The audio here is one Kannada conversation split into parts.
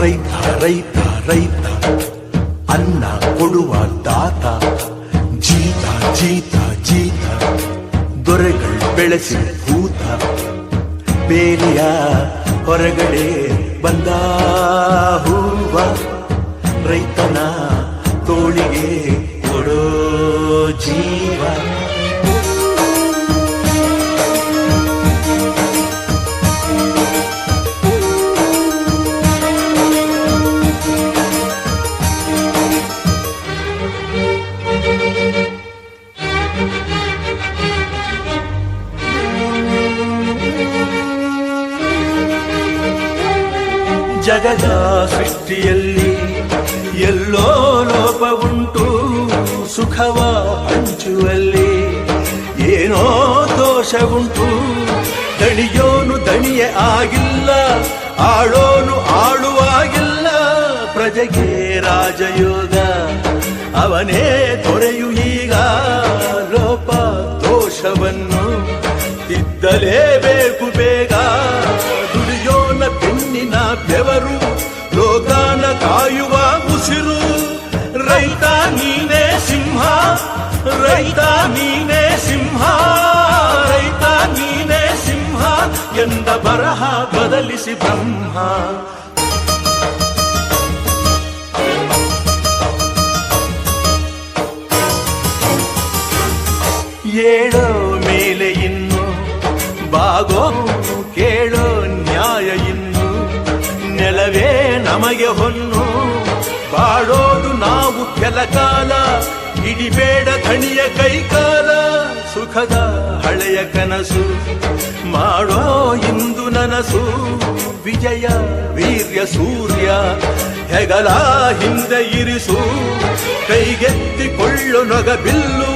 ರೈತ ರೈತ ರೈತ ಅನ್ನ ಕೊಡುವ ದಾತ ಜೀತ ಜೀತ ಜೀತ ದೊರೆಗಳು ಬೆಳೆಸಿ ಭೂತ ಬೇಲಿಯ ಹೊರಗಡೆ ಬಂದ ಹೂವ ರೈತನ ತೋಳಿಗೆ ಕೊಡೋ ಜೀವ. ಜಗದ ಸೃಷ್ಟಿಯಲ್ಲಿ ಎಲ್ಲೋ ಲೋಪವುಂಟು, ಸುಖವ ಹಂಚುವಲ್ಲಿ ಏನೋ ದೋಷವುಂಟು. ದಣಿಯೋನು ದಣಿಯೇ ಆಗಿಲ್ಲ, ಆಳೋನು ಆಳುವಾಗಿಲ್ಲ. ಪ್ರಜೆಗೆ ರಾಜಯೋಗ ಅವನೇ ದೊರೆಯು ಈಗ. ಲೋಪ ದೋಷವನ್ನು ತಿದ್ದಲೇಬೇಕು ಬೇಗ. ದುಡಿಯೋನ ಬೆನ್ನಿನ ಬೆವರು, ಲೋಕಾನ ಕಾಯುವ ಉಸಿರು. ರೈತ ನೀನೇ ಸಿಂಹ, ರೈತ ನೀನೇ ಸಿಂಹ, ರೈತ ನೀನೇ ಸಿಂಹ ಎಂದ ಬರಹ ಬದಲಿಸಿ ಬ್ರಹ್ಮ. ಏಳೋ ಮೇಲೆ ಇನ್ನು ಬಾಗೋ ಕೇಳೋ ನ್ಯಾಯ ಇನ್ನು. ನೆಲವೇ ನಮಗೆ ಹೊನ್ನು, ಬಾಳೋದು ನಾವು ಕೆಲಕಾಲ. ಹಿಡಿಬೇಡ ಧಣಿಯ ಕೈಕಾಲ, ಸುಖದ ಹಳೆಯ ಕನಸು ಮಾಡೋ ಇಂದು ನನಸು. ವಿಜಯ ವೀರ್ಯ ಸೂರ್ಯ ಹೆಗಲ ಹಿಂದೆ ಇರಿಸು. ಕೈಗೆತ್ತಿಕೊಳ್ಳು ನೊಗ ಬಿಲ್ಲು,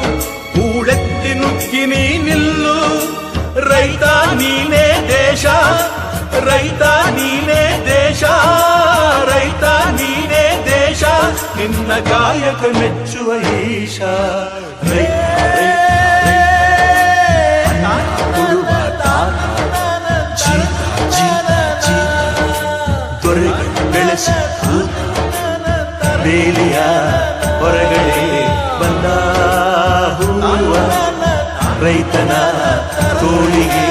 ಕೂಳೆತ್ತಿ ನುಗ್ಗಿ ನೀ ನಿಲ್ಲು. ರೈತ ನೀನೇ ದೇಶ, ರೈತ ನೀನೇ ದೇಶ, ರೈತ ನೀನೇ ದೇಶ. ನಿನ್ನ ಕಾಯಕ ಮೆಚ್ಚುವ ಈಶ. ದೊರೆಗಳು ಬೆಳೆಸಿ ಬೇಲಿಯ ಹೊರಗಡೆ ಬಂದ ಹೂವ ರೈತನ ತೋಳಿಗೆ